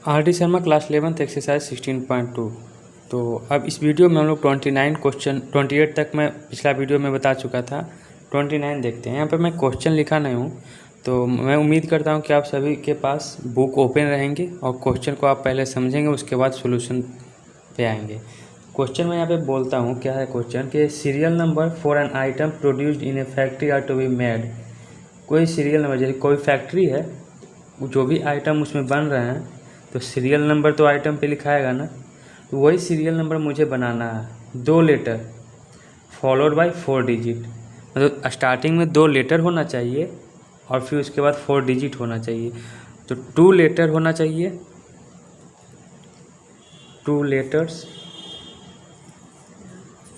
R D Sharma class 11th exercise 16.2। तो अब इस वीडियो में हम लोग 29 क्वेश्चन 28 तक मैं पिछला वीडियो में बता चुका था। 29 देखते हैं। यहाँ पर मैं क्वेश्चन लिखा नहीं हूँ, तो मैं उम्मीद करता हूँ कि आप सभी के पास बुक ओपन रहेंगे और क्वेश्चन को आप पहले समझेंगे, उसके बाद सोल्यूशन पे आएंगे। क्वेश्चन में यहाँ पे बोलता हूँ, क्या है क्वेश्चन कि serial number for an item produced in a factory are to be made. कोई सीरियल नंबर, जैसे कोई फैक्ट्री है, जो भी आइटम उसमें बन रहे हैं तो सीरियल नंबर तो आइटम पे लिखाएगा ना, तो वही सीरियल नंबर मुझे बनाना है। 2 लेटर फॉलोड बाय 4 डिजिट, मतलब स्टार्टिंग में 2 लेटर होना चाहिए और फिर उसके बाद 4 डिजिट होना चाहिए। तो 2 लेटर होना चाहिए, 2 लेटर्स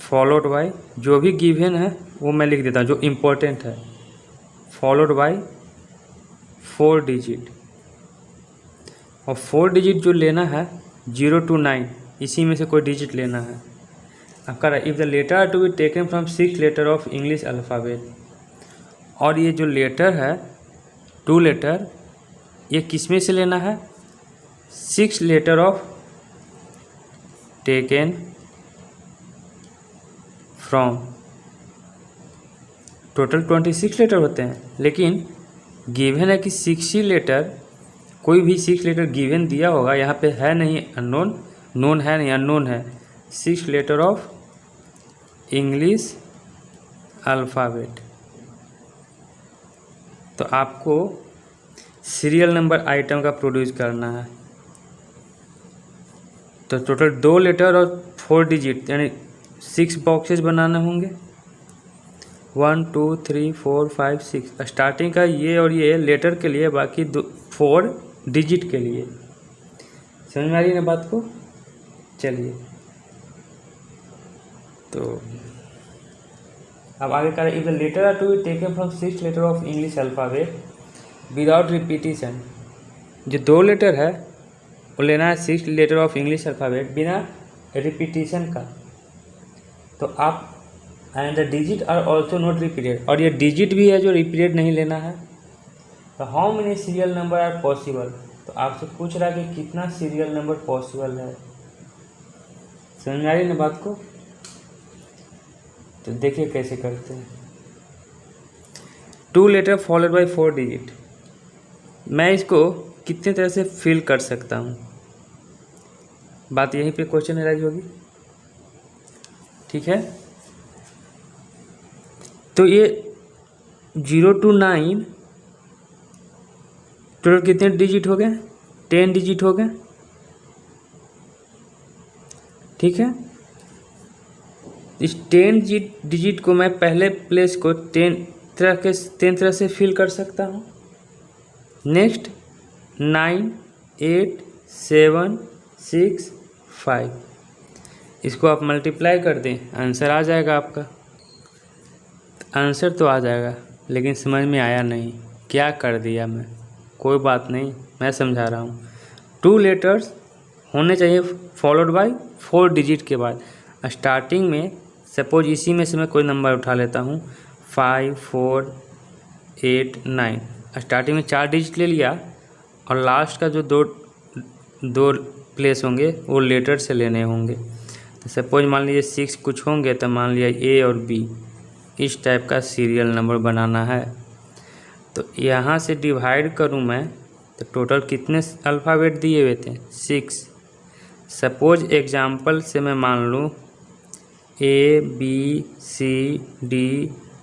फॉलोड बाय, जो भी गिवन है वो मैं लिख देता हूँ, जो इम्पोर्टेंट है, फॉलोड बाय 4 डिजिट। और 4 डिजिट जो लेना है 0 to 9, इसी में से कोई डिजिट लेना है। अब कह रहा है if the letter are to be taken from 6 letter of English alphabet. और ये जो लेटर है 2 लेटर, ये किस में से लेना है? 6 letter of taken from, total 26 letter होते हैं, लेकिन गिवन है कि 6 ही लेटर, कोई भी 6 लेटर गिवन दिया होगा, यहाँ पे है नहीं अननोन, नोन है नहीं अननोन है। 6 लेटर ऑफ इंग्लिश अल्फ़ाबेट। तो आपको सीरियल नंबर आइटम का प्रोड्यूस करना है। तो टोटल 2 लेटर और 4 डिजिट यानी 6 बॉक्सेस बनाने होंगे। 1 2 3 4 5 6 स्टार्टिंग का ये और ये लेटर के लिए, बाकी 4 डिजिट के लिए। समझ में आ रही है ना बात को? चलिए, तो अब आगे करें। If the letter are to be taken from 6 letter of English alphabet without repetition. जो 2 लेटर है वो लेना है 6 लेटर ऑफ इंग्लिश अल्फ़ाबेट बिना रिपीटिशन का। तो आप and the digit are also not repeated, और ये डिजिट भी है जो रिपीटेड नहीं लेना है। तो how many serial number are possible. तो आपसे पूछ रहा है कि कितना सीरियल नंबर पॉसिबल है। समझ में आ रही ना बात को? तो देखिए कैसे करते हैं। 2 लेटर फॉलोड बाय 4 डिजिट। मैं इसको कितने तरह से फिल कर सकता हूँ, बात यहीं पे क्वेश्चन अराइज होगी। ठीक है, तो ये 0 to 9 टोटल कितने डिजिट हो गए? 10 डिजिट हो गए। ठीक है, इस 10 डिजिट को मैं पहले प्लेस को 10 तरह से फिल कर सकता हूँ। नेक्स्ट 9 8 7 6 5, इसको आप मल्टीप्लाई कर दें, आंसर आ जाएगा आपका। आंसर तो आ जाएगा, लेकिन समझ में आया नहीं, क्या कर दिया मैं। कोई बात नहीं, मैं समझा रहा हूँ। 2 लेटर्स होने चाहिए फॉलोड बाय 4 डिजिट के बाद। स्टार्टिंग में सपोज इसी में से मैं कोई नंबर उठा लेता हूँ, 5 4 8 9। स्टार्टिंग में 4 डिजिट ले लिया, और लास्ट का जो दो प्लेस होंगे वो लेटर से लेने होंगे। तो सपोज मान लीजिए 6 कुछ होंगे, तो मान लिया A और B, इस टाइप का सीरियल नंबर बनाना है। तो यहाँ से डिवाइड करूँ मैं, तो टोटल कितने अल्फ़ाबेट दिए हुए थे? 6। सपोज एग्जाम्पल से मैं मान लूँ A B C D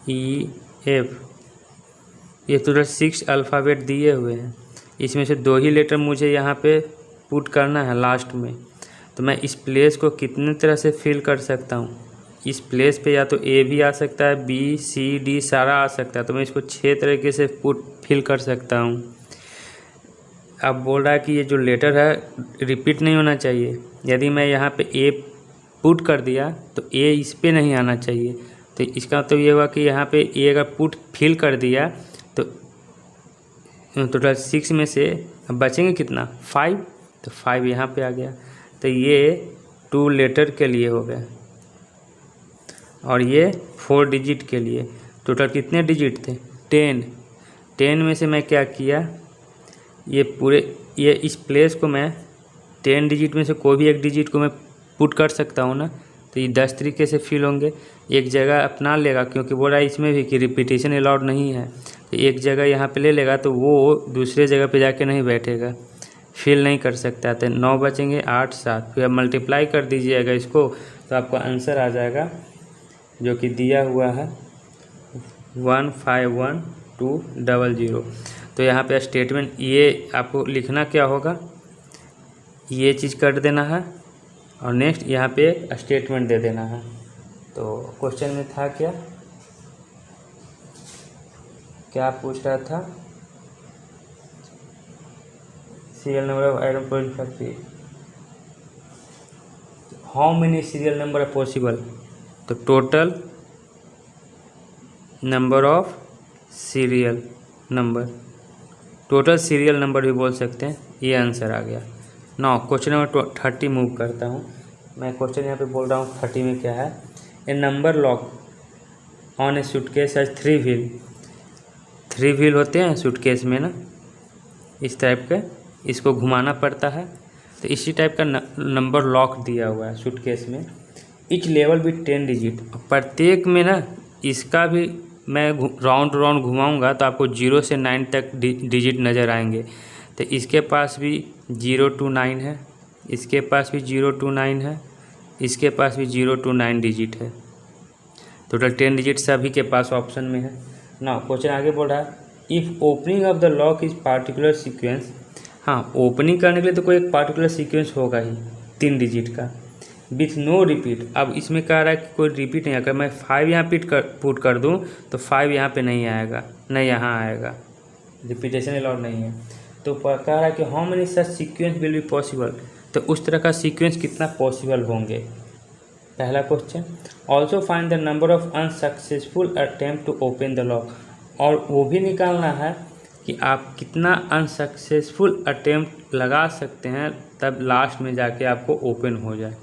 E F, ये टोटल 6 अल्फ़ाबेट दिए हुए हैं। इसमें से 2 ही लेटर मुझे यहाँ पे पुट करना है लास्ट में। तो मैं इस प्लेस को कितने तरह से फिल कर सकता हूँ? इस प्लेस पे या तो A भी आ सकता है, B C D सारा आ सकता है। तो मैं इसको 6 तरीके से फिल कर सकता हूँ। अब बोल रहा है कि ये जो लेटर है रिपीट नहीं होना चाहिए। यदि मैं यहाँ पे A पुट कर दिया तो A इस पे नहीं आना चाहिए। तो इसका मतलब ये हुआ कि यहाँ पे A अगर फिल कर दिया तो टोटल 6 में से बचेंगे कितना? 5। तो 5 यहाँ पे आ गया। तो ये 2 लेटर के लिए हो गया, और ये 4 डिजिट के लिए। टोटल कितने डिजिट थे? 10 में से मैं क्या किया, ये पूरे ये इस प्लेस को मैं 10 डिजिट में से कोई भी एक डिजिट को मैं पुट कर सकता हूँ ना, तो ये 10 तरीके से फिल होंगे। एक जगह अपना लेगा, क्योंकि बोल रहा है इसमें भी कि रिपीटेशन अलाउड नहीं है, तो एक जगह यहाँ पे ले लेगा तो वो दूसरे जगह पे जाके नहीं बैठेगा, फिल नहीं कर सकता। तो 9 बचेंगे, 8 7, फिर आप मल्टीप्लाई कर दीजिएगा इसको तो आपका आंसर आ जाएगा जो कि दिया हुआ है 151200। तो यहाँ पे स्टेटमेंट ये आपको लिखना क्या होगा, ये चीज़ कर देना है और नेक्स्ट यहाँ पे स्टेटमेंट दे देना है। तो क्वेश्चन में था क्या पूछ रहा था, serial number of item produce factory, how many serial number are possible, तो total number of serial number, total serial number भी बोल सकते हैं। ये आंसर आ गया। नाउ क्वेश्चन नंबर 30 मूव करता हूँ मैं। क्वेश्चन यहाँ पे बोल रहा हूँ 30 में क्या है, a number lock on a suitcase has 3 wheel. 3 wheel होते हैं सूटकेस में ना, इस टाइप के, इसको घुमाना पड़ता है। तो इसी टाइप का नंबर लॉक दिया हुआ है सूटकेस में। इच लेवल भी 10 डिजिट, प्रत्येक में ना इसका भी मैं राउंड घुमाऊंगा तो आपको 0 से 9 तक डिजिट नज़र आएंगे। तो इसके पास भी 0 to 9 है, इसके पास भी 0 to 9 है, इसके पास भी 0 to 9 डिजिट है। टोटल 10 डिजिट सभी के पास ऑप्शन में है ना। क्वेश्चन आगे बोल रहा है, if opening of the lock is particular sequence. हाँ, ओपनिंग करने के लिए तो कोई एक पार्टिकुलर सीक्वेंस होगा ही 3 डिजिट का, विथ नो रिपीट। अब इसमें कह रहा है कि कोई रिपीट नहीं आएगा। मैं 5 यहाँ पुट कर दूँ तो 5 यहाँ पे नहीं आएगा, नहीं यहाँ आएगा, रिपीटेशन अलाउड नहीं है। तो कह रहा है कि how many such sequence will be possible, तो उस तरह का सीक्वेंस कितना पॉसिबल होंगे। पहला question, also find the number of unsuccessful attempt to open the lock, और वो भी निकालना है कि आप कितना अनसक्सेसफुल अटेम्प्ट लगा सकते हैं तब लास्ट में जाके आपको ओपन हो जाए।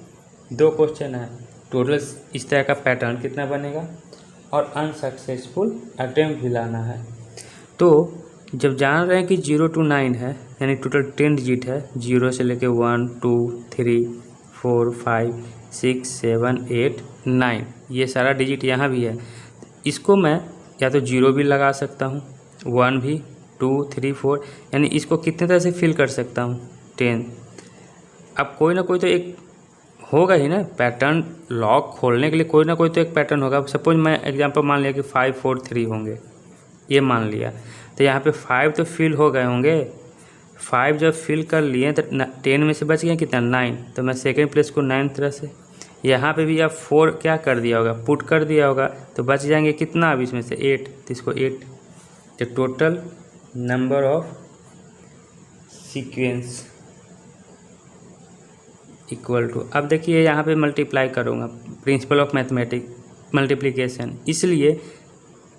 2 क्वेश्चन है, टोटल इस तरह का पैटर्न कितना बनेगा और अनसक्सेसफुल अटेम्प्ट भी लाना है। तो जब जान रहे हैं कि 0 to 9 है, यानी टोटल 10 डिजिट है, 0 से लेके 1 2 3 4 5 6 7 8 9, ये सारा डिजिट यहाँ भी है। इसको मैं या तो 0 भी लगा सकता हूँ, 1 भी, 2 3 4, यानी इसको कितने तरह से फिल कर सकता हूँ, 10। अब कोई ना कोई तो एक होगा ही ना पैटर्न, लॉक खोलने के लिए कोई ना कोई तो एक पैटर्न होगा। सपोज मैं एग्जांपल मान लिया कि 5 4 3 होंगे, ये मान लिया, तो यहाँ पे 5 तो फिल हो गए होंगे। 5 जब फिल कर लिए तो 10 में से बच गया कितना, 9, तो मैं सेकेंड प्लेस को 9 तरह से, यहाँ पे भी अब 4 क्या कर दिया होगा, पुट कर दिया होगा, तो बच जाएंगे कितना अब इसमें से 8, तो इसको 8। तो total number of sequence equal to, अब देखिए यहाँ पे मल्टीप्लाई करूँगा, प्रिंसिपल ऑफ मैथमेटिक्स मल्टीप्लिकेशन, इसलिए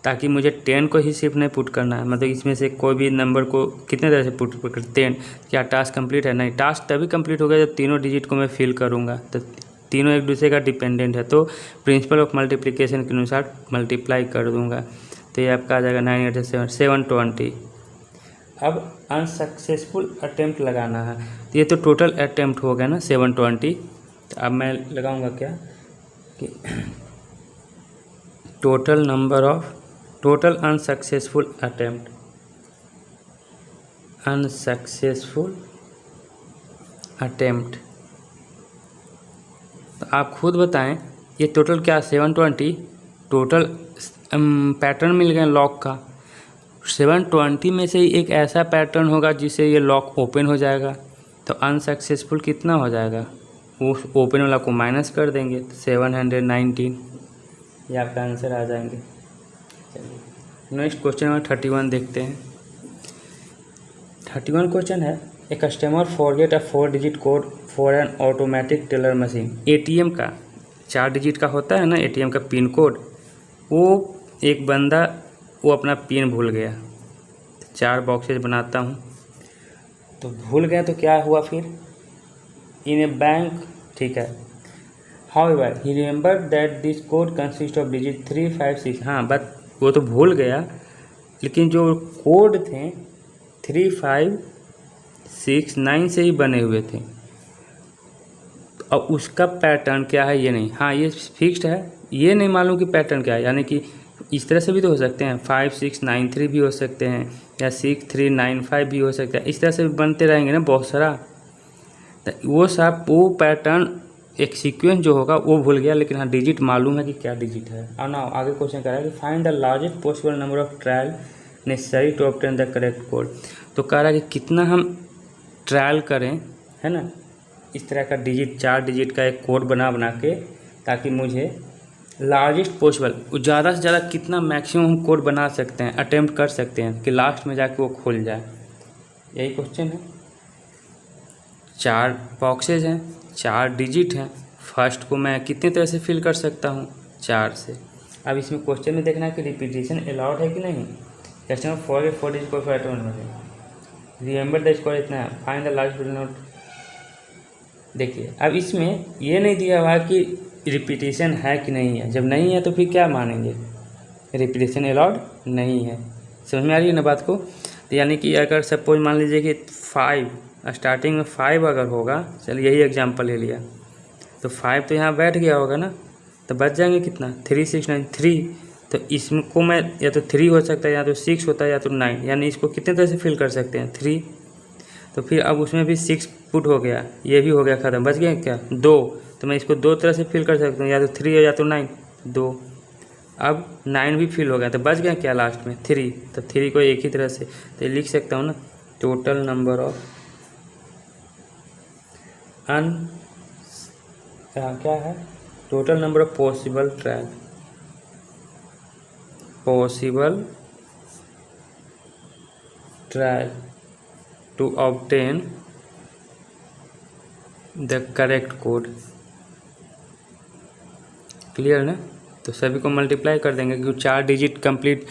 ताकि मुझे 10 को ही सिर्फ नहीं पुट करना है, मतलब इसमें से कोई भी नंबर को कितने तरह से पुट कर 10। क्या टास्क कंप्लीट है, नहीं, टास्क तभी कंप्लीट होगा जब तीनों डिजिट को मैं फिल करूँगा, तो तीनों एक दूसरे का डिपेंडेंट है, तो प्रिंसिपल ऑफ मल्टीप्लिकेशन के अनुसार मल्टीप्लाई कर दूँगा। तो ये आपका आ जाएगा 9 8 7 720। अब अनसक्सेसफुल अटेम्प्ट लगाना है, तो ये तो टोटल अटेम्प्ट हो गया ना 720। तो अब मैं लगाऊंगा क्या कि total number of total unsuccessful attempt, unsuccessful attempt. तो आप खुद बताएं ये टोटल क्या 720, टोटल पैटर्न मिल गया लॉक का। 720 में से ही एक ऐसा पैटर्न होगा जिससे ये लॉक ओपन हो जाएगा, तो अनसक्सेसफुल कितना हो जाएगा, उस ओपन वाला को माइनस कर देंगे, तो 719, ये आपका आंसर आ जाएंगे। चलिए नेक्स्ट क्वेश्चन नंबर 31 देखते हैं। 31 क्वेश्चन है, a customer forget a 4 digit code for an automatic teller machine. ATM का 4 डिजिट का होता है ना, एटीएम का पिन कोड, वो एक बंदा वो अपना पिन भूल गया। 4 बॉक्सेस बनाता हूँ, तो भूल गया तो क्या हुआ फिर, इन ए बैंक, ठीक है। However he remember that this code consist of digit 3 5 6। हाँ, बट वो तो भूल गया, लेकिन जो कोड थे 3 5 6 9 से ही बने हुए थे, अब उसका पैटर्न क्या है ये नहीं, हाँ ये फिक्स्ड है, ये नहीं मालूम कि पैटर्न क्या है। यानी कि इस तरह से भी तो हो सकते हैं, 5693 भी हो सकते हैं, या 6395 भी हो सकता है। इस तरह से भी बनते रहेंगे ना बहुत सारा। तो वो सब वो पैटर्न एक सीक्वेंस जो होगा वो भूल गया, लेकिन हाँ डिजिट मालूम है कि क्या डिजिट है। और ना आगे क्वेश्चन कह रहा है कि find the largest possible number of trial necessary to obtain the correct code. तो कह रहा है कि कितना हम ट्रायल करें, है ना, इस तरह का डिजिट 4 डिजिट का एक कोड बना के, ताकि मुझे लार्जेस्ट पॉसिबल ज़्यादा से ज़्यादा कितना मैक्सिमम हम कोड बना सकते हैं, अटेम्प्ट कर सकते हैं कि लास्ट में जाके वो खुल जाए। यही क्वेश्चन है। 4 बॉक्सेज हैं, 4 डिजिट हैं, फर्स्ट को मैं कितने तरह से फिल कर सकता हूँ, 4 से। अब इसमें क्वेश्चन में देखना है कि रिपीटेशन अलाउड है कि नहीं। क्वेश्चन 4 डिजिट को रिमेंबर द स्कोर इतना है, फाइंड द लास्ट नोट। देखिए अब इसमें ये नहीं दिया हुआ कि रिपीटेशन है कि नहीं है। जब नहीं है तो फिर क्या मानेंगे, रिपीटेशन अलाउड नहीं है। समझ में आ रही है ना बात को। तो यानी कि अगर सपोज मान लीजिए कि 5 स्टार्टिंग में 5 अगर होगा, चलिए यही एग्जांपल ले लिया, तो 5 तो यहाँ बैठ गया होगा ना, तो बच जाएंगे कितना 3693। तो इसको मैं या तो 3 हो सकता है, या तो 6 होता है, या तो 9, यानी इसको कितने तरह से फिल कर सकते हैं 3। तो फिर अब उसमें भी 6 पुट हो गया, ये भी हो गया ख़त्म, बच गया क्या 2। तो मैं इसको 2 तरह से फिल कर सकता हूँ, या तो 3 या तो 9 2। अब 9 भी फिल हो गया, तो बच गया क्या लास्ट में 3। तो 3 को एक ही तरह से तो लिख सकता हूँ ना, टोटल नंबर ऑफ क्या है, total number of possible trial to obtain the correct code. Clear ना। तो सभी को मल्टीप्लाई कर देंगे, क्योंकि 4 डिजिट कंप्लीट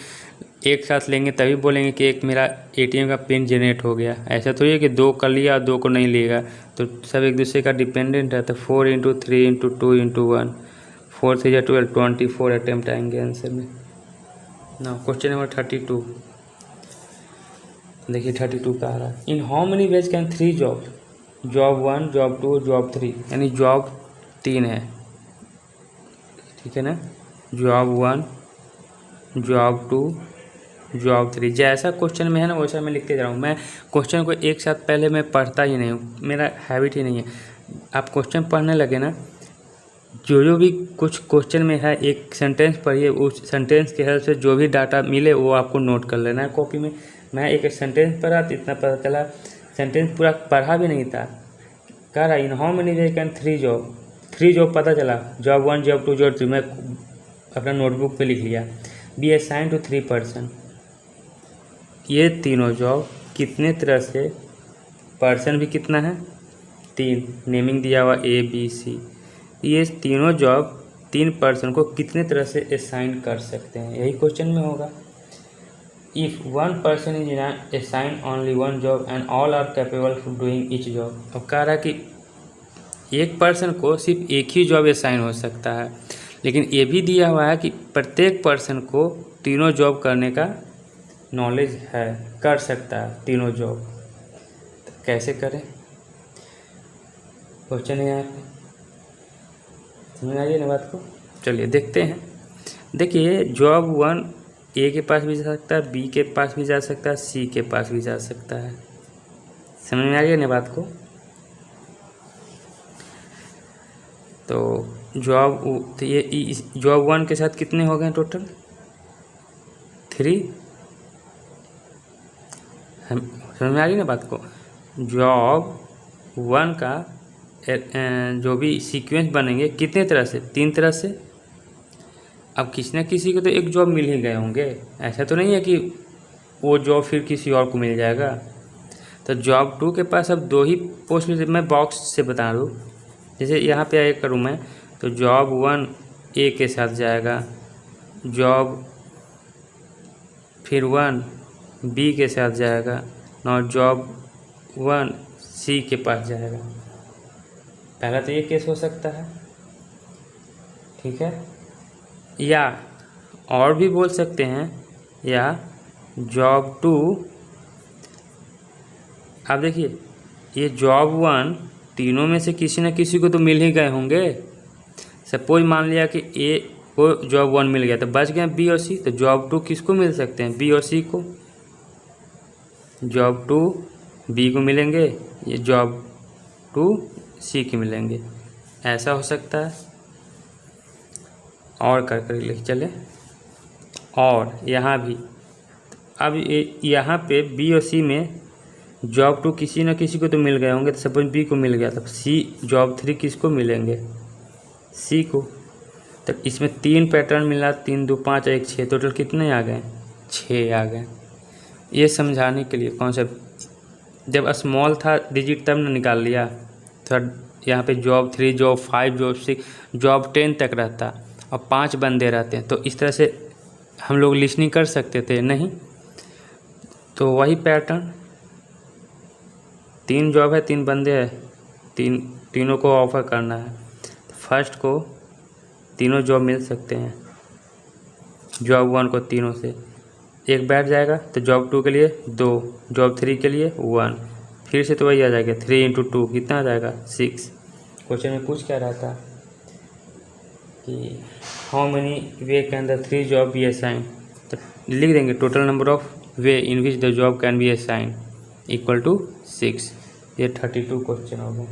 एक साथ लेंगे तभी बोलेंगे कि एक मेरा एटीएम का पिन जनरेट हो गया। ऐसा तो ये कि 2 कर लिया 2 को नहीं लेगा, तो सब एक दूसरे का डिपेंडेंट है। तो 4 × 3 × 2 × 1 4 3 12 24 अटैम्प्ट आएंगे आंसर में ना। क्वेश्चन नंबर 32 देखिए 32 का आ रहा है, in how many ways can 3 job, job 1 job 2 job 3, यानी जॉब 3 है, ठीक है ना। जॉब 1 जॉब 2 जॉब 3, जैसा क्वेश्चन में है ना वैसा मैं लिखते जा रहा हूँ। मैं क्वेश्चन को एक साथ पहले मैं पढ़ता ही नहीं हूँ, मेरा हैबिट ही नहीं है। आप क्वेश्चन पढ़ने लगे ना, जो भी कुछ क्वेश्चन में है एक सेंटेंस पढ़िए, उस सेंटेंस के हेल्प से जो भी डाटा मिले वो आपको नोट कर लेना है कॉपी में। मैं एक सेंटेंस पढ़ा तो इतना पता चला, सेंटेंस पूरा पढ़ा भी नहीं था। कह रहा in how many days can 3 job पता चला, जॉब 1 जॉब 2 जॉब 3 मैं अपना नोटबुक पे लिख लिया। बी असाइन टू 3 पर्सन, ये तीनों जॉब कितने तरह से, पर्सन भी कितना है 3, नेमिंग दिया हुआ ABC, ये तीनों जॉब 3 पर्सन को कितने तरह से असाइन कर सकते हैं, यही क्वेश्चन में होगा। If 1 person is assign only 1 job and all are capable of doing each job. अब कह रहा है कि एक पर्सन को सिर्फ एक ही जॉब असाइन हो सकता है, लेकिन ये भी दिया हुआ है कि प्रत्येक पर्सन को तीनों जॉब करने का नॉलेज है, कर सकता है तीनों जॉब। तो कैसे करें क्वेश्चन है यहाँ पे, समझ आइए ना बात को। चलिए देखते हैं। देखिए जॉब 1 A के पास भी जा सकता है, B के पास भी जा सकता है, C के पास भी जा सकता है। समझ में आ गया ना बात को। तो ये जॉब 1 के साथ कितने हो गए टोटल 3। हम समझ में आ रही ना बात को। जॉब 1 का जो भी सीक्वेंस बनेंगे कितने तरह से, 3 तरह से। अब किसी न किसी को तो एक जॉब मिल ही गए होंगे, ऐसा तो नहीं है कि वो जॉब फिर किसी और को मिल जाएगा। तो जॉब 2 के पास अब 2 ही पॉसिबिलिटी, मैं बॉक्स से बता दूँ, जैसे यहाँ पे एक करूँ मैं, तो जॉब 1 A के साथ जाएगा, जॉब फिर 1 B के साथ जाएगा, और जॉब 1 C के पास जाएगा। पहला तो ये केस हो सकता है, ठीक है। या और भी बोल सकते हैं, या जॉब 2, अब देखिए ये जॉब 1 तीनों में से किसी न किसी को तो मिल ही गए होंगे। सपोज मान लिया कि ए को जॉब 1 मिल गया तो बच गए बी और सी, तो जॉब 2 किसको मिल सकते हैं? बी और सी को। जॉब 2 बी को मिलेंगे, ये जॉब 2 सी के मिलेंगे, ऐसा हो सकता है। और कर लिख चले। और यहाँ भी अब यहाँ पे बी और सी में जॉब 2 किसी न किसी को तो मिल गए होंगे, तो सपोज बी को मिल गया तो सी जॉब 3 किसको मिलेंगे? सी को। तो इसमें 3 पैटर्न मिला, 3 2 5 1 6, टोटल कितने आ गए? 6 आ गए। ये समझाने के लिए कॉन्सेप्ट, जब स्मॉल था डिजिट तब ना निकाल लिया, तो यहाँ पे जॉब 3 जॉब 5 जॉब 6 जॉब 10 तक रहता और 5 बंदे रहते हैं, तो इस तरह से हम लोग लिस्टिंग कर सकते थे नहीं। तो वही पैटर्न, 3 जॉब है 3 बंदे हैं, तीनों को ऑफर करना है। फर्स्ट को तीनों जॉब मिल सकते हैं, जॉब 1 को तीनों से एक बैठ जाएगा, तो जॉब 2 के लिए 2, जॉब 3 के लिए 1, फिर से तो वही आ जाएगा 3 × 2 कितना आ जाएगा? 6। क्वेश्चन में पूछ क्या रहा था कि how many way can the 3 job be assign, तो लिख देंगे total number of way in which the job can be assign equal to 6। ये 32 क्वेश्चन हो गए,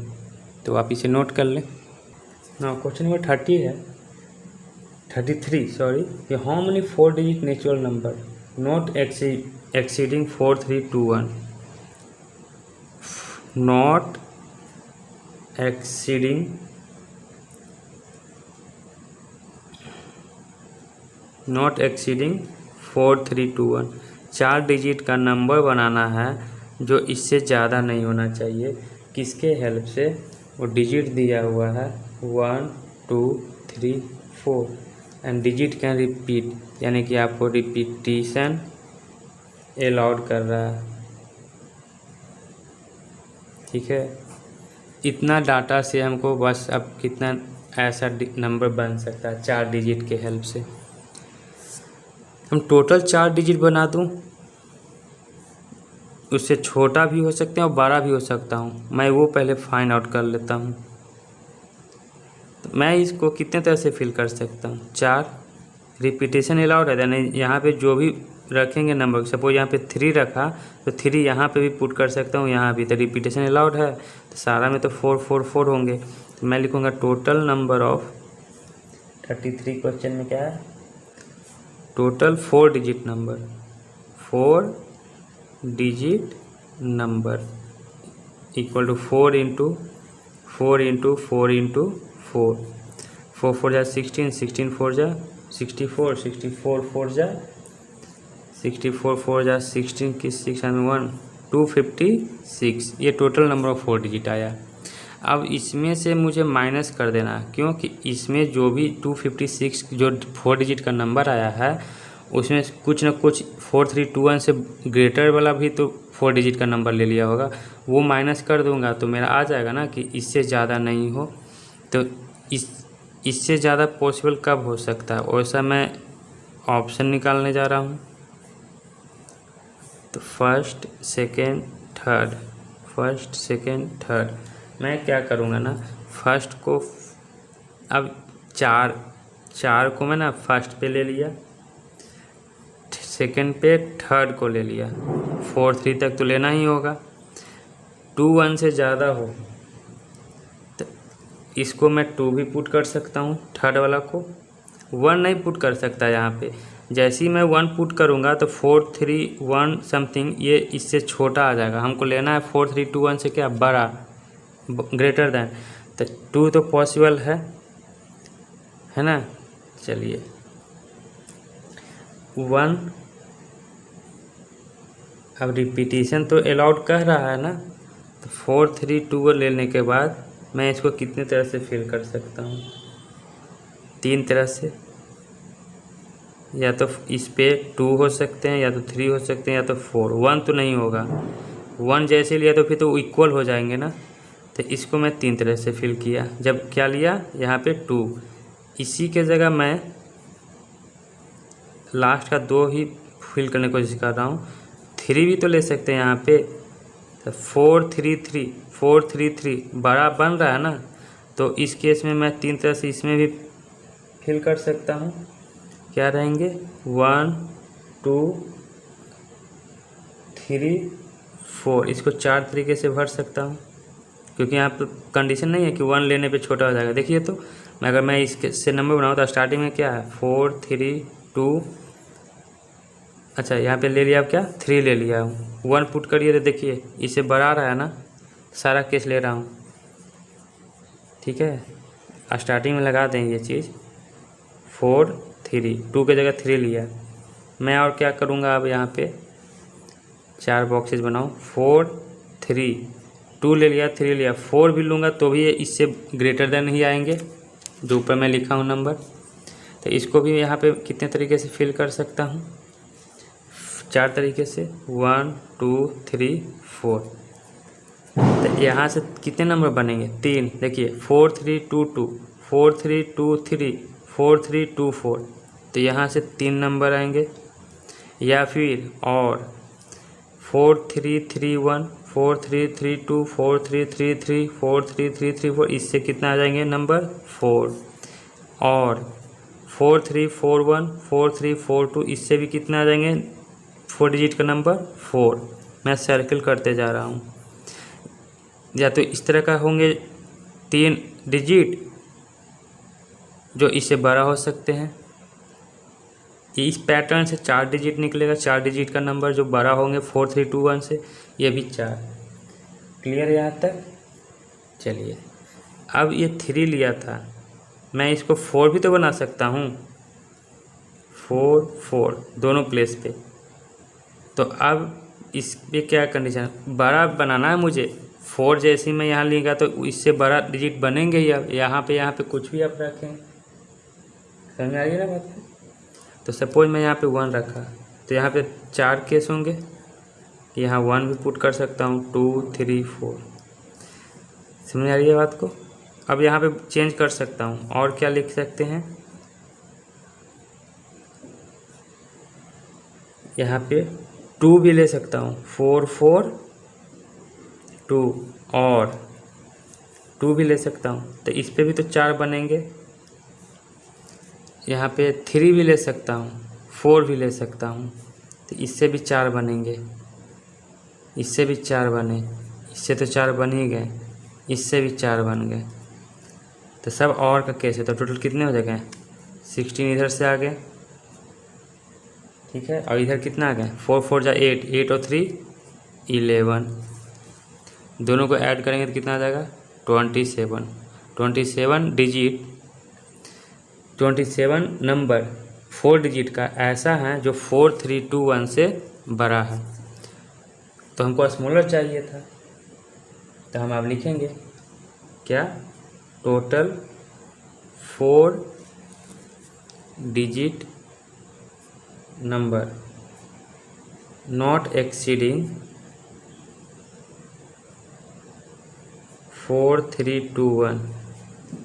तो आप इसे नोट कर लें ना। क्वेश्चन नंबर 33 सॉरी, कि how many 4 digit natural number not exceeding 4321, not exceeding 4321, 4 digit का नंबर बनाना है जो इससे ज़्यादा नहीं होना चाहिए। किसके हेल्प से? वो डिजिट दिया हुआ है 1 2 3 4 एंड डिजिट कैन रिपीट, यानी कि आपको रिपीटिशन अलाउड कर रहा है। ठीक है, इतना डाटा से हमको बस अब कितना ऐसा नंबर बन सकता है 4 डिजिट के हेल्प से। हम टोटल 4 डिजिट बना दूं, उससे छोटा भी हो सकते हैं और बड़ा भी हो सकता हूँ, मैं वो पहले फाइंड आउट कर लेता हूँ। तो मैं इसको कितने तरह से फिल कर सकता हूँ? 4 रिपीटेशन अलाउड है, यानी यहाँ पे जो भी रखेंगे नंबर, सपोज यहाँ पे 3 रखा तो 3 यहाँ पे भी पुट कर सकता हूँ, यहाँ भी तो रिपीटेशन अलाउड है, तो सारा में तो 4 4 4 होंगे। तो मैं लिखूँगा टोटल नंबर ऑफ 33 क्वेश्चन में क्या है? Total 4 digit number, 4 digit number equal to 4 × 4 × 4 × 4, 4 4 जा 16, 16 4 जा 64, 64 4 जा 64, 4 जा 16 की 6 1 256, ये टोटल नंबर ऑफ 4 डिजिट आया। अब इसमें से मुझे माइनस कर देना, क्योंकि इसमें जो भी 256 जो 4 डिजिट का नंबर आया है उसमें कुछ न कुछ 4321 से ग्रेटर वाला भी तो 4 डिजिट का नंबर ले लिया होगा, वो माइनस कर दूंगा तो मेरा आ जाएगा ना कि इससे ज़्यादा नहीं हो। तो इससे ज़्यादा पॉसिबल कब हो सकता है, वैसा मैं ऑप्शन निकालने जा रहा हूँ। तो फर्स्ट सेकेंड थर्ड, मैं क्या करूँगा ना, फर्स्ट को अब 4 को मैं ना फर्स्ट पे ले लिया, सेकेंड पे थर्ड को ले लिया, 4 3 तक तो लेना ही होगा। 2 1 से ज़्यादा हो तो इसको मैं 2 भी पुट कर सकता हूँ, थर्ड वाला को 1 नहीं पुट कर सकता यहाँ पे। जैसे ही मैं 1 पुट करूँगा तो 4 3 1 समथिंग ये इससे छोटा आ जाएगा, हमको लेना है 4 3 2 1 से क्या बड़ा, ग्रेटर देन। तो 2 तो पॉसिबल है ना। चलिए 1, अब रिपीटिशन तो अलाउड कह रहा है ना, तो 4 3 2 लेने के बाद मैं इसको कितने तरह से फिल कर सकता हूँ? 3 तरह से, या तो इस पे 2 हो सकते हैं, या तो 3 हो सकते हैं, या तो 4। 1 तो नहीं होगा, 1 जैसे लिया तो फिर तो इक्वल हो जाएंगे ना। तो इसको मैं 3 तरह से फिल किया। जब क्या लिया यहाँ पे 2, इसी के जगह मैं लास्ट का 2 ही फिल करने की कोशिश कर रहा हूँ। 3 भी तो ले सकते हैं यहाँ पे, तो 433 बड़ा बन रहा है ना, तो इस केस में मैं 3 तरह से इसमें भी फिल कर सकता हूँ। क्या रहेंगे 1 2 3 4, इसको 4 तरीके से भर सकता हूँ, क्योंकि यहाँ पर कंडीशन नहीं है कि 1 लेने पे छोटा हो जाएगा। देखिए तो अगर मैं इससे नंबर बनाऊँ तो स्टार्टिंग में क्या है 4 3 2, अच्छा यहाँ पे ले लिया, अब क्या 3 ले लिया हूँ, 1 पुट करिए तो देखिए इसे बढ़ा रहा है ना, सारा केस ले रहा हूँ। ठीक है, स्टार्टिंग में लगा दें ये चीज़ 4 3, 2 की जगह 3 लिया। मैं और क्या करूँगा, अब यहाँ पे 4 बॉक्सेस बनाऊँ, 4 3 2 ले लिया, 3 लिया, 4 भी लूँगा तो भी इससे ग्रेटर देन ही आएंगे जो ऊपर मैं लिखा हूँ नंबर। तो इसको भी यहाँ पे कितने तरीके से फिल कर सकता हूँ, 4 तरीके से 1 2 3 4। तो यहाँ से कितने नंबर बनेंगे 3, देखिए 4 3 2 2, 4 3 2 3, 4 3 2 4, तो यहाँ से 3 नंबर आएंगे। या फिर और 4 3 3 1, 4 3 3 2, 4 3 3 3, 4 3 3 3 4, इससे कितना आ जाएंगे नंबर 4। और 4 3 4 1, 4 3 4 2, इससे भी कितना आ जाएंगे 4 डिजिट का नंबर 4। मैं सर्किल करते जा रहा हूँ। या तो इस तरह का होंगे 3 डिजिट जो इससे बड़ा हो सकते हैं, इस पैटर्न से 4 डिजिट निकलेगा, 4 डिजिट का नंबर जो बड़ा होंगे 4 3 2 1 से, ये भी 4। क्लियर है यहाँ तक? चलिए अब ये 3 लिया था, मैं इसको 4 भी तो बना सकता हूँ, 4 4 दोनों प्लेस पे। तो अब इस पे क्या कंडीशन, बड़ा बनाना है मुझे, 4 जैसे ही मैं यहाँ लिखा तो इससे बड़ा डिजिट बनेंगे ही। अब यहाँ पे कुछ भी आप रखें, समझ में आ रही है ना बात? तो सपोज मैं यहाँ पे 1 रखा, तो यहाँ पे 4 केस होंगे, यहाँ 1 भी पुट कर सकता हूँ, 2 3 4। समझ आ रही है बात को? अब यहाँ पे चेंज कर सकता हूँ, और क्या लिख सकते हैं, यहाँ पे 2 भी ले सकता हूँ, 4 4 2, और 2 भी ले सकता हूँ, तो इस पे भी तो 4 बनेंगे। यहाँ पे 3 भी ले सकता हूँ, 4 भी ले सकता हूँ, तो इससे भी 4 बनेंगे, इससे भी 4 बने, इससे तो 4 बन ही गए, इससे भी 4 बन गए। तो सब और का केस है, तो टोटल कितने हो जाएंगे 16 इधर से आ गए। ठीक है, और इधर कितना आ गया 4 4 जा 8, 8 और 3 11, दोनों को ऐड करेंगे तो कितना आ जाएगा 27। 27 डिजिट, 27 नंबर 4 डिजिट का ऐसा है जो 4 3 2 1 से बड़ा है। तो हमको स्मॉलर चाहिए था, तो हम अब लिखेंगे क्या, total 4 digit number not exceeding 4 3 2 1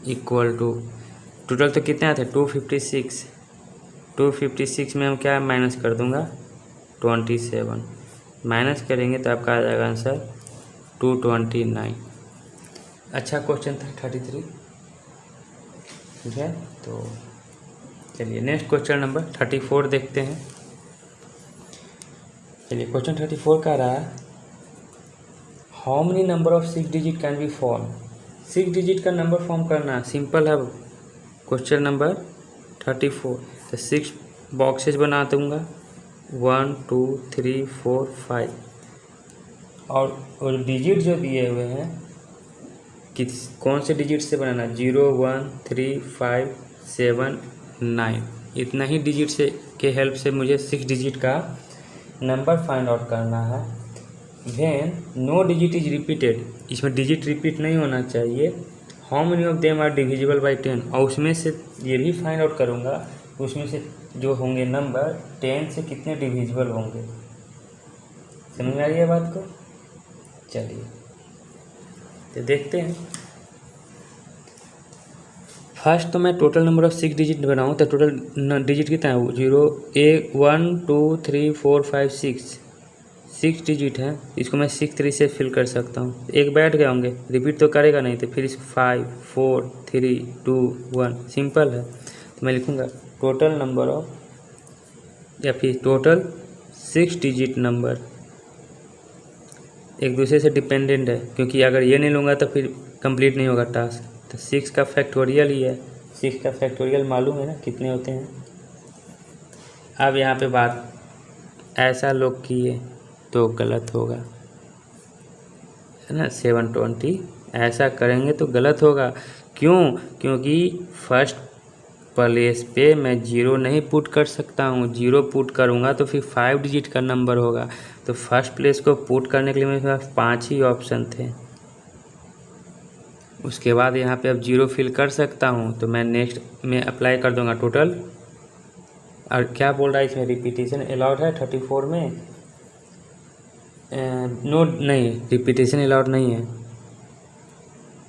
equal to, total तो कितने आते हैं 256। 256 में हम क्या माइनस कर दूंगा 27, माइनस करेंगे तो आपका आ जाएगा आंसर 229। अच्छा क्वेश्चन था 33। ठीक है, तो चलिए नेक्स्ट क्वेश्चन नंबर 34 देखते हैं। चलिए क्वेश्चन 34 का रहा है, how many number of 6 digit can B form. 6 digit का नंबर फॉर्म करना सिंपल है। क्वेश्चन नंबर 34, तो 6 बॉक्सेस बना दूंगा, 1 2 3 4 5, और डिजिट जो दिए हुए हैं किस कौन से डिजिट से बनाना, 0 1 3 5 7 9, इतना ही डिजिट से के हेल्प से मुझे 6 डिजिट का नंबर फाइंड आउट करना है। When no digit is repeated, इसमें डिजिट रिपीट नहीं होना चाहिए। How many of them are divisible by 10, और उसमें से ये भी फाइंड आउट करूँगा उसमें से जो होंगे नंबर 10 से कितने डिविजिबल होंगे। समझ में आ रही है बात को? चलिए तो देखते हैं। फर्स्ट तो मैं टोटल नंबर ऑफ 6 डिजिट बनाऊँ, तो टोटल डिजिट कितना है 0 1 2 3 4 5 6, 6 डिजिट है, इसको मैं 6 3 से फिल कर सकता हूँ। एक बैठ गए होंगे, रिपीट तो करेगा नहीं, तो फिर इसको 5 4 3 2 1 सिंपल है। तो मैं लिखूँगा टोटल नंबर ऑफ, या फिर टोटल 6 डिजिट नंबर एक दूसरे से डिपेंडेंट है, क्योंकि अगर ये नहीं लूँगा तो फिर कंप्लीट नहीं होगा टास्क। तो 6 का फैक्टोरियल ही है, 6 का फैक्टोरियल मालूम है ना कितने होते हैं। अब यहाँ पे बात, ऐसा लोग किए तो गलत होगा, है ना। 720 ऐसा करेंगे तो गलत होगा। क्यों? क्योंकि फर्स्ट प्लेस पे मैं 0 नहीं पुट कर सकता हूँ। 0 पुट करूँगा तो फिर 5 डिजिट का नंबर होगा। तो फर्स्ट प्लेस को पुट करने के लिए मेरे पास 5 ही ऑप्शन थे। उसके बाद यहाँ पे अब 0 फिल कर सकता हूँ, तो मैं नेक्स्ट में अप्लाई कर दूँगा टोटल। और क्या बोल रहा है इसमें, रिपीटेशन अलाउड है 34 में? नो नहीं, रिपीटेशन अलाउड नहीं है।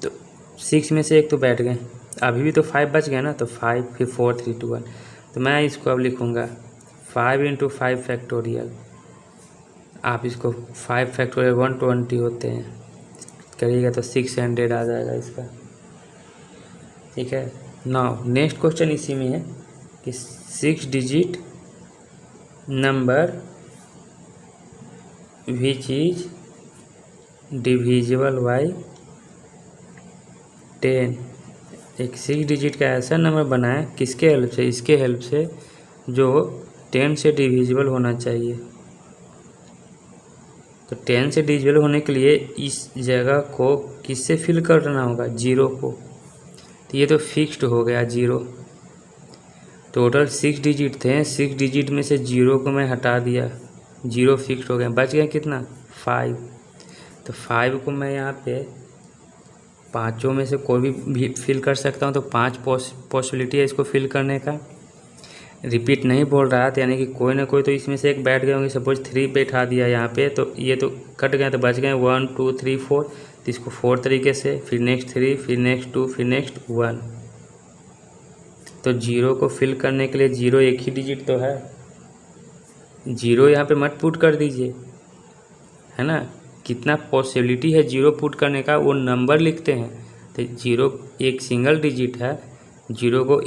तो 6 में से एक तो बैठ गए, अभी भी तो 5 बच गए ना। तो 5 फिर 4 3 2 1। तो मैं इसको अब लिखूँगा 5 × 5 फैक्टोरियल। आप इसको 5 फैक्टोरियल 120 होते हैं, करिएगा तो 600 आ जाएगा इसका। ठीक है। नाउ नेक्स्ट क्वेश्चन इसी में है कि 6 digit number which is divisible by 10। एक 6 डिजिट का ऐसा नंबर बनाए, किसके हेल्प से? इसके हेल्प से, जो 10 से डिविजिबल होना चाहिए। तो 10 से डिविजिबल होने के लिए इस जगह को किससे फिल करना होगा? 0 को। तो ये तो फिक्स्ड हो गया 0। टोटल 6 डिजिट थे, 6 डिजिट में से 0 को मैं हटा दिया, 0 फिक्स्ड हो गया। बच गया कितना? 5। तो 5 को मैं यहाँ पे पाँचों में से कोई भी फिल कर सकता हूँ। तो 5 पॉसिबिलिटी है इसको फिल करने का। रिपीट नहीं बोल रहा था, यानी कि कोई ना कोई तो इसमें से एक बैठ गए होंगे। सपोज 3 बैठा दिया यहाँ पे, तो ये तो कट गए, तो बच गए 1 2 3 4। तो इसको 4 तरीके से, फिर नेक्स्ट 3, फिर नेक्स्ट 2, फिर नेक्स्ट 1। तो 0 को फिल करने के लिए 0 एक ही डिजिट तो है, 0 यहाँ पे मत पुट कर दीजिए, है ना। कितना पॉसिबिलिटी है 0 पुट करने का, वो नंबर लिखते हैं। तो 0 एक सिंगल डिजिट है, 0 को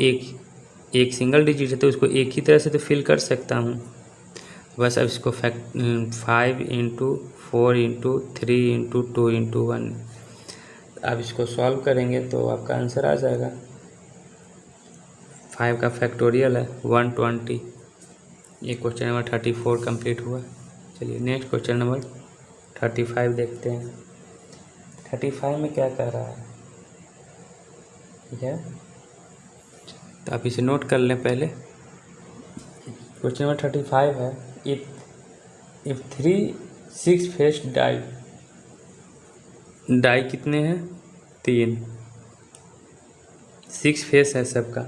एक सिंगल डिजिट है, तो उसको एक ही तरह से तो फिल कर सकता हूँ। बस अब इसको 5 × 4 × 3 × 2 × 1। अब इसको सॉल्व करेंगे तो आपका आंसर आ जाएगा। 5 का फैक्टोरियल है 120। ये क्वेश्चन नंबर 34 कंप्लीट हुआ। चलिए नेक्स्ट क्वेश्चन नंबर 35 देखते हैं। 35 में क्या कह रहा है, ठीक है। तो आप इसे नोट कर लें पहले। क्वेश्चन नंबर 35 है, इफ 3 6 फेस डाई कितने हैं? 3। 6 फेस है सबका।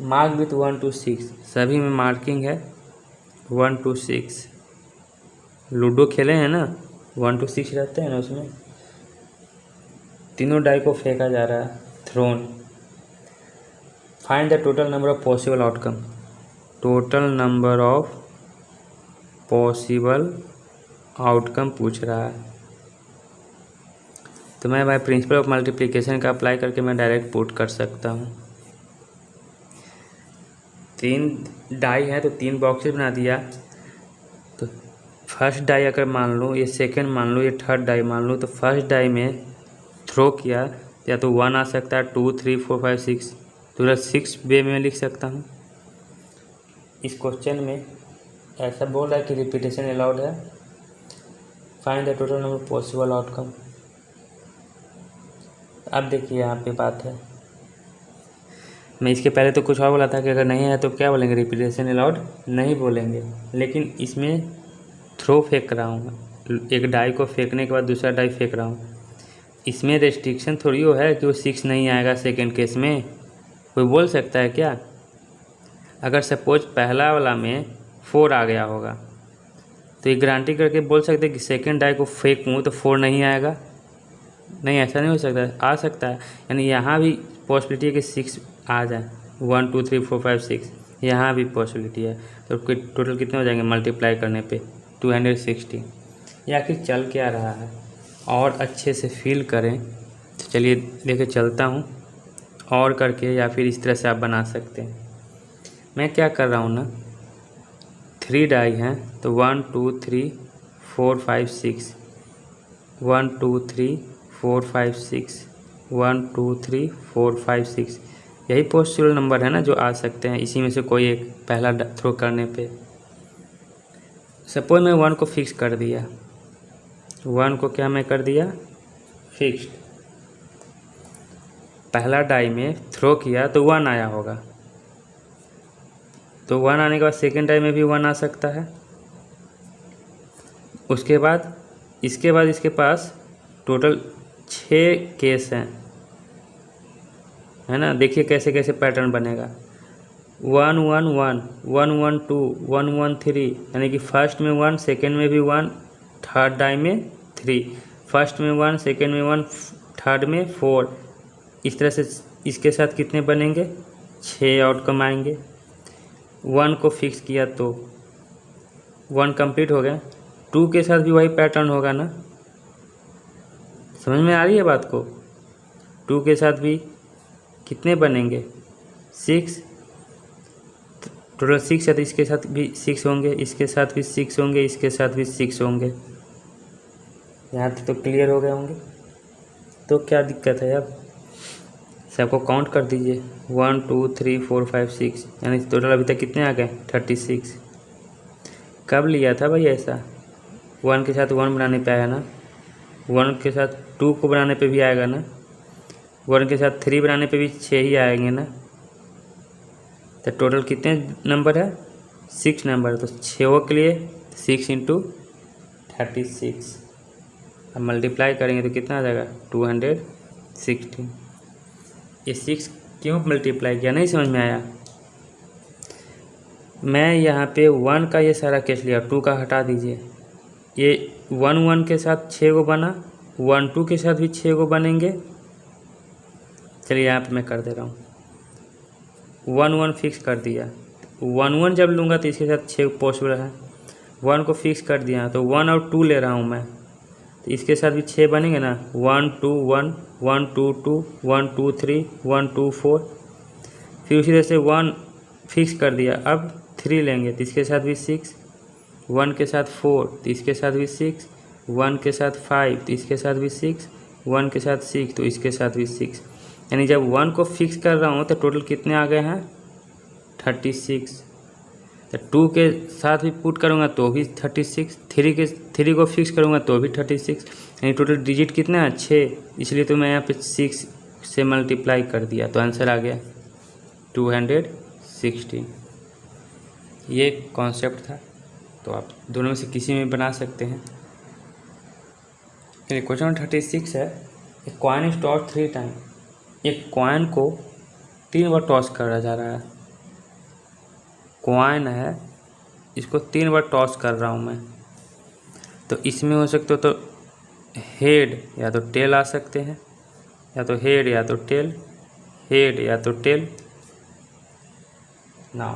मार्क विथ 1 to 6, सभी में मार्किंग है 1 to 6। लूडो खेले हैं ना, 1 to 6 रहते हैं ना, उसमें तीनों डाई को फेंका जा रहा है, thrown. Find the total number of possible outcome. Total number of possible outcome पूछ रहा है। तो मैं बाय प्रिंसिपल ऑफ मल्टीप्लिकेशन का अप्लाई करके मैं डायरेक्ट पुट कर सकता हूँ। 3 डाई है तो 3 बॉक्सेस बना दिया। तो फर्स्ट डाई अगर मान लूँ, ये सेकंड मान लूँ, ये थर्ड डाई मान लूँ, तो फर्स्ट डाई में थ्रो किया या तो 1 आ सकता है, 2 3 4 5 6, तो 6 वे में लिख सकता हूँ। इस क्वेश्चन में ऐसा बोल रहा है कि रिपीटेशन अलाउड है। Find the total number possible outcome. अब देखिए यहाँ पे बात है, मैं इसके पहले तो कुछ और बोला था कि अगर नहीं है तो क्या बोलेंगे, रिपीटेशन अलाउड नहीं बोलेंगे। लेकिन इसमें थ्रो फेंक रहा हूँ, एक डाई को फेंकने के बाद दूसरा डाई फेंक रहा हूँ। इसमें रेस्ट्रिक्शन थोड़ी वो है कि वो 6 नहीं आएगा सेकंड केस में। कोई बोल सकता है क्या? अगर सपोज पहला वाला में 4 आ गया होगा, तो ये गारंटी करके बोल सकते हैं कि सेकंड डाई को फेंकूँ तो 4 नहीं आएगा? नहीं, ऐसा नहीं हो सकता। आ सकता है, यानी यहाँ भी पॉसिबिलिटी है कि 6 आ जाए। 1 2 3 4 5 6 यहाँ भी पॉसिबिलिटी है। तो टोटल कितने हो जाएंगे मल्टीप्लाई करने पे? 260। ये आखिर चल क्या रहा है और अच्छे से फील करें तो चलिए लेके चलता हूँ और करके, या फिर इस तरह से आप बना सकते हैं। मैं क्या कर रहा हूँ ना, 3 डाई हैं तो 1 2 3 4 5 6, 1 2 3 4 5 6, 1 2 3 4 5 6, यही पॉसिबल नंबर है ना जो आ सकते हैं। इसी में से कोई एक पहला थ्रो करने पे सपोज मैं 1 को फिक्स कर दिया, 1 को क्या मैं कर दिया फिक्स्ड। पहला डाई में थ्रो किया तो 1 आया होगा, तो 1 आने के बाद सेकेंड डाई में भी 1 आ सकता है। उसके बाद इसके पास टोटल 6 केस हैं, है ना। देखिए कैसे कैसे पैटर्न बनेगा। 1 1 1 1 1 2 1 1 3, यानी कि फर्स्ट में 1, सेकेंड में भी 1, थर्ड डाई में 3, फर्स्ट में 1, सेकेंड में 1, थर्ड में 4। इस तरह से इसके साथ कितने बनेंगे 6 आउटकम आएंगे। 1 को फिक्स किया तो 1 कंप्लीट हो गया। 2 के साथ भी वही पैटर्न होगा ना, समझ में आ रही है बात को। 2 के साथ भी कितने बनेंगे 6, टोटल 6 है तो इसके साथ भी 6 होंगे, इसके साथ भी 6 होंगे, इसके साथ भी 6 होंगे। यहाँ तक तो क्लियर हो गए होंगे। तो क्या दिक्कत है, अब सबको काउंट कर दीजिए 1 2 3 4 5 6, यानी टोटल अभी तक कितने आ गए 36। कब लिया था भाई ऐसा, 1 के साथ 1 बनाने पे आया ना, 1 के साथ 2 को बनाने पे भी आएगा ना, 1 के साथ 3 बनाने पे भी 6 ही आएंगे ना। तो टोटल कितने नंबर है 6 नंबर, तो 6 के लिए 6 × 36। अब मल्टीप्लाई करेंगे तो कितना आ जाएगा 216। ये 6 क्यों मल्टीप्लाई किया नहीं समझ में आया। मैं यहाँ पे 1 का ये सारा केस लिया, 2 का हटा दीजिए। ये 1 1 के साथ 6 को बना, 1 2 के साथ भी 6 को बनेंगे। चलिए यहाँ पे मैं कर दे रहा हूँ, 1 1 फिक्स कर दिया। 1 1 जब लूँगा तो इसके साथ 6 पॉसिबल है। 1 को फिक्स कर दिया तो 1 और 2 ले रहा हूँ मैं, तो इसके साथ भी 6 बनेंगे ना। 1 2 1 1 2 2 1 2 3 1 2 4, फिर उसी तरह से 1 फिक्स कर दिया। अब 3 लेंगे तो इसके साथ भी 6, 1 के साथ 4 तो इसके साथ भी 6, 1 के साथ 5 तो इसके साथ भी 6, 1 के साथ 6 तो इसके साथ भी 6। यानी जब 1 को फिक्स कर रहा हूँ तो टोटल कितने आ गए हैं 36। तो 2 के साथ भी पुट करूँगा तो भी 36, 3 को फिक्स करूँगा तो भी 36, यानी टोटल डिजिट कितना है 6। इसलिए तो मैं यहाँ पे 6 से मल्टीप्लाई कर दिया तो आंसर आ गया 216। ये कॉन्सेप्ट था, तो आप दोनों में से किसी में बना सकते हैं। चलिए क्वेश्चन नंबर 36 है, a coin is toss 3 time. एक कॉइन को 3 बार टॉस करा जा रहा है। कॉइन है, इसको 3 बार टॉस कर रहा हूँ मैं, तो इसमें हो सकते हो तो हेड या तो टेल आ सकते हैं, या तो हेड या तो टेल, हेड या तो tail. Now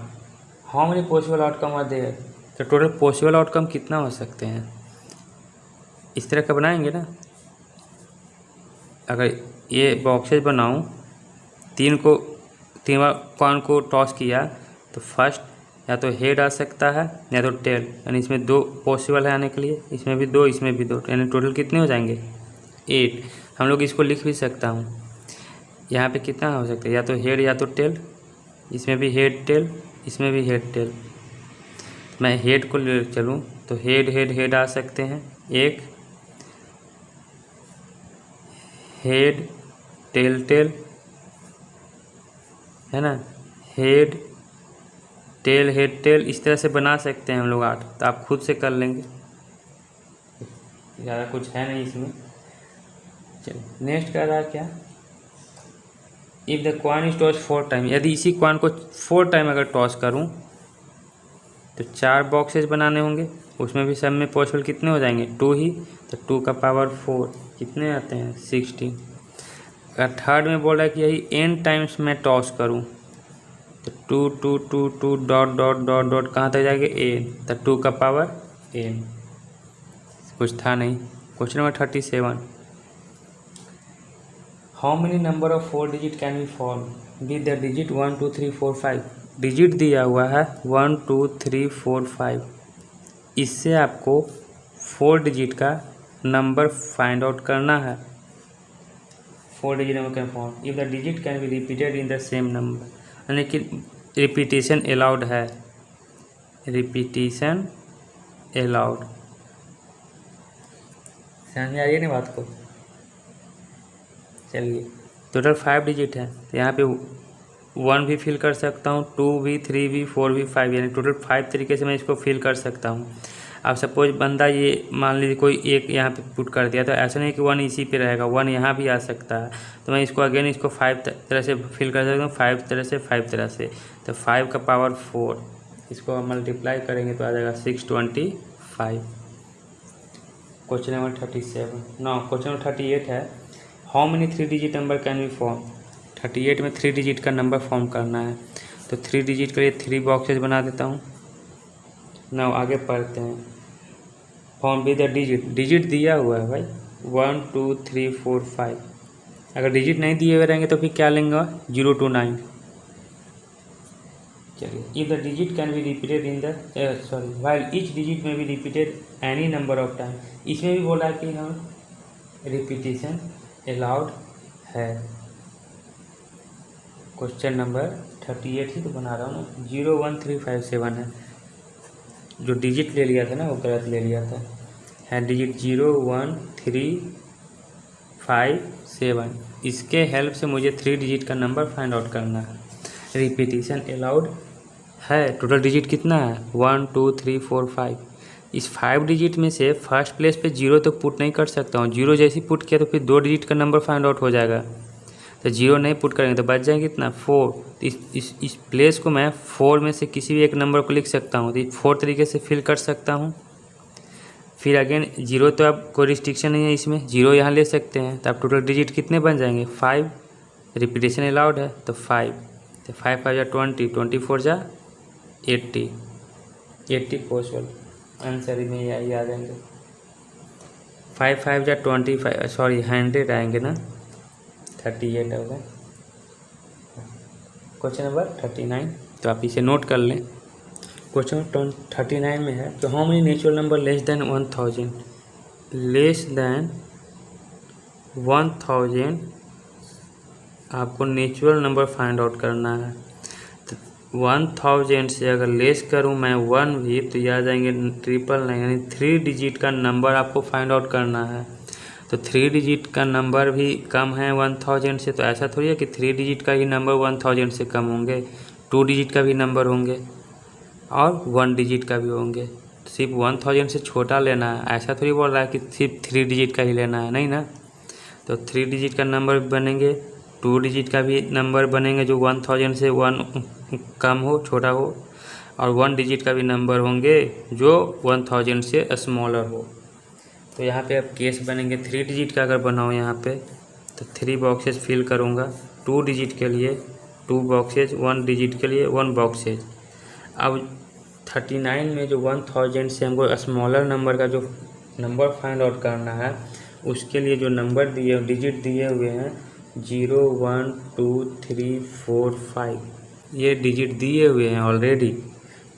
how many possible outcome are there, तो टोटल पॉसिबल आउटकम कितना हो सकते हैं इस तरह का बनाएंगे ना। अगर ये बॉक्सेज बनाऊं, 3 बार कॉइन को टॉस किया तो फर्स्ट या तो हेड आ सकता है या तो टेल, यानी इसमें 2 पॉसिबल है आने के लिए, इसमें भी 2 इसमें भी 2, यानी टोटल कितने हो जाएंगे 8। हम लोग इसको लिख भी सकता हूँ, यहाँ पे कितना हो सकता है या तो हेड या तो टेल, इसमें भी हेड टेल, इसमें भी हेड टेल। मैं हेड को ले चलूँ तो हेड हेड हेड आ सकते हैं, एक हेड टेल टेल, है ना, हेड टेल हेड टेल, इस तरह से बना सकते हैं हम लोग 8। तो आप खुद से कर लेंगे, ज़्यादा कुछ है नहीं इसमें। चलिए नेक्स्ट कर रहा है क्या, if the coin is toss 4 time. यदि इसी कॉइन को 4 टाइम अगर टॉस करूं तो 4 बॉक्सेस बनाने होंगे, उसमें भी सब में पॉसिबल कितने हो जाएंगे 2 ही, तो 2 का पावर 4 कितने आते हैं 16। अगर थर्ड में बोल रहा है कि यही n टाइम्स मैं टॉस करूं तो 2 2 2 2 डॉट डॉट डॉट डॉट कहाँ तक जाएंगे n, तो 2 का पावर n। कुछ था नहीं। Question number 37, how many number of 4 digit can B form with the digit 1 2 3 4 5। Digit दिया हुआ है 1 2 3 4 5, इससे आपको 4 डिजिट का नंबर फाइंड आउट करना है। 4 digit number can form if the digit can be repeated in the same number, यानी कि रिपीटेशन अलाउड है, रिपीटेशन अलाउड। समझ में आ रही है ना बात को। चलिए टोटल 5 डिजिट है, तो यहाँ पे 1 भी फिल कर सकता हूँ, 2 भी, 3 भी, 4 भी, 5, यानी टोटल 5 तरीके से मैं इसको फिल कर सकता हूँ। अब सपोज बंदा ये मान लीजिए कोई एक यहाँ पे पुट कर दिया, तो ऐसा नहीं कि 1 इसी पे रहेगा, 1 यहाँ भी आ सकता है, तो मैं इसको अगेन इसको 5 तरह से फिल कर सकता हूँ, 5 तरह से, 5 तरह से। तो 5 का पावर 4, इसको हम मल्टीप्लाई करेंगे तो आ जाएगा 625। Question number 37। Now question number 38 है, how many 3 digit number can be form. 38 में 3 डिजिट का नंबर फॉर्म करना है, तो 3 डिजिट के लिए 3 बॉक्सेज बना देता हूँ। नाउ आगे पढ़ते हैं, form with the digit. Digit दिया हुआ है भाई 1 2 3 4 5, अगर डिजिट नहीं दिए हुए रहेंगे तो फिर क्या लेंगे 0 to 9। चलिए, if the digit can be repeated in the while each digit में be repeated any number of time, इसमें भी बोला कि हम रिपीटेशन अलाउड है। क्वेश्चन नंबर 38 ही तो बना रहा हूँ ना, 0 1 3 5 7 है, जो डिजिट ले लिया था ना वो गलत ले लिया था, है डिजिट 0 1 3 5 7, इसके हेल्प से मुझे 3 डिजिट का नंबर फाइंड आउट करना है। रिपीटेशन अलाउड है। टोटल डिजिट कितना है 1 2 3 4 5, इस 5 डिजिट में से फर्स्ट प्लेस पे 0 तो पुट नहीं कर सकता हूँ, 0 जैसे पुट किया तो फिर 2 डिजिट का नंबर फाइंड आउट हो जाएगा, तो 0 नहीं पुट करेंगे तो बच जाएंगे कितना 4। इस प्लेस को मैं 4 में से किसी भी एक नंबर को लिख सकता हूँ, तो 4 तरीके से फिल कर सकता हूँ। फिर अगेन 0 तो अब कोई रिस्ट्रिक्शन नहीं है इसमें, 0 यहाँ ले सकते हैं, तो अब टोटल डिजिट कितने बन जाएंगे 5, रिपीटेशन अलाउड है तो 5, तो 5 5 जा 20, 24 जा 80, 80 पॉसिबल आंसर में यही आ जाएंगे। 5 5 जा 25, सॉरी 100 आएंगे ना, 38 होगा। क्वेश्चन नंबर 39, तो आप इसे नोट कर लें। क्वेश्चन नंबर 39 में है, तो how many natural number less than 1000, less than 1000 आपको नेचुरल नंबर फाइंड आउट करना है। तो 1000 से अगर लेस करूं मैं 1 भी, तो ये आ जाएंगे 999, यानी 3 डिजिट का नंबर आपको फाइंड आउट करना है। तो 3 डिजिट का नंबर भी कम है 1000 से, तो ऐसा थोड़ी है कि 3 डिजिट का ही नंबर 1000 से कम होंगे, 2 डिजिट का भी नंबर होंगे और 1 डिजिट का भी होंगे। सिर्फ 1000 से छोटा लेना है, ऐसा थोड़ी बोल रहा है कि सिर्फ 3 डिजिट का ही लेना है, नहीं ना। तो 3 डिजिट का नंबर भी बनेंगे, 2 डिजिट का भी नंबर बनेंगे जो 1000 से 1 कम हो, छोटा हो, और 1 डिजिट का भी नंबर होंगे जो 1000 से स्मॉलर हो। तो यहाँ पे अब केस बनेंगे 3 डिजिट का अगर बनाओ यहाँ पे, तो 3 बॉक्सेस फिल करूँगा, 2 डिजिट के लिए 2 बॉक्सेज, 1 डिजिट के लिए 1 बॉक्सेज। अब 39 में जो 1000 से हमको स्मॉलर नंबर का जो नंबर फाइंड आउट करना है, उसके लिए जो नंबर दिए डिजिट दिए हुए हैं 0 1 2 3 4 5, ये डिजिट दिए हुए हैं ऑलरेडी।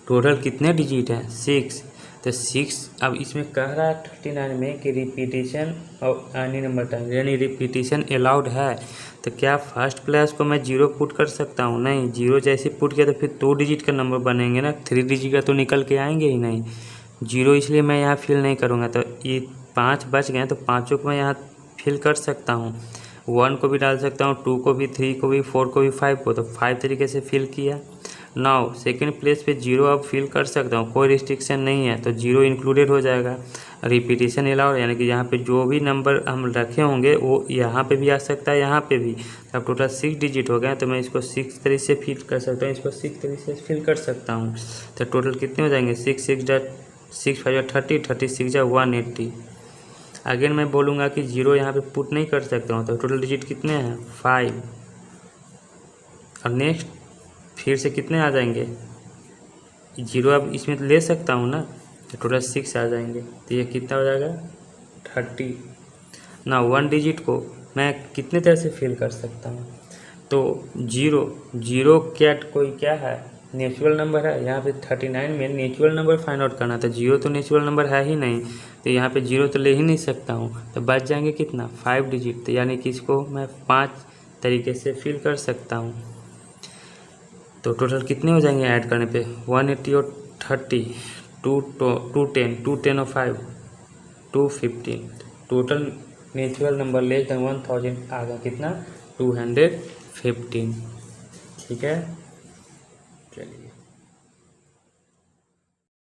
टोटल कितने डिजिट हैं 6, तो 6 अब इसमें कह रहा है 39 में कि रिपीटेशन और एनी नंबर टाइम, यानी रिपीटेशन अलाउड है। तो क्या फर्स्ट प्लेस को मैं 0 पुट कर सकता हूँ, नहीं, 0 जैसे पुट किया तो फिर 2 डिजिट का नंबर बनेंगे ना, 3 डिजिट का तो निकल के आएंगे ही नहीं। 0 इसलिए मैं यहाँ फिल नहीं करूँगा, तो ये 5 बच गए, तो 5 को मैं यहाँ फिल कर सकता हूँ, 1 को भी डाल सकता हूँ, 2 को भी, 3 को भी, 4 को भी, 5 को, तो 5 तरीके से फिल किया। नाउ सेकेंड प्लेस पे 0 अब फिल कर सकता हूँ, कोई रिस्ट्रिक्शन नहीं है, तो 0 इंक्लूडेड हो जाएगा। रिपीटेशन अलाउड, यानी कि यहाँ पे जो भी नंबर हम रखे होंगे वो यहाँ पे भी आ सकता है, यहाँ पे भी। अब टोटल 6 डिजिट हो गए, तो मैं इसको 6 तरीके से फिल कर सकता हूँ, इसको 6 तरीके से फिल कर सकता हूँ। तो टोटल कितने हो जाएंगे 6 6 5 30, 36 जा 180। अगेन मैं बोलूँगा कि 0 यहाँ पे पुट नहीं कर सकता हूँ, तो टोटल डिजिट कितने हैं 5। और नेक्स्ट फिर से कितने आ जाएंगे 0, अब इसमें ले सकता हूँ ना, तो टोटल 6 आ जाएंगे। तो ये कितना हो जाएगा 30 ना। 1 डिजिट को मैं कितने तरह से फिल कर सकता हूँ। तो जीरो कोई क्या है नेचुरल नंबर है। यहाँ पे 39 में नेचुरल नंबर फाइंड आउट करना था। जीरो तो नेचुरल नंबर है ही नहीं, तो यहाँ पे जीरो तो ले ही नहीं सकता हूँ। तो बच जाएंगे कितना 5 डिजिट। तो यानी कि इसको मैं 5 तरीके से फिल कर सकता हूँ। तो टोटल कितने हो जाएंगे ऐड करने पे 180 और 30 210 और 5 215। Total natural number less than 1000 आ गया कितना 215। ठीक है।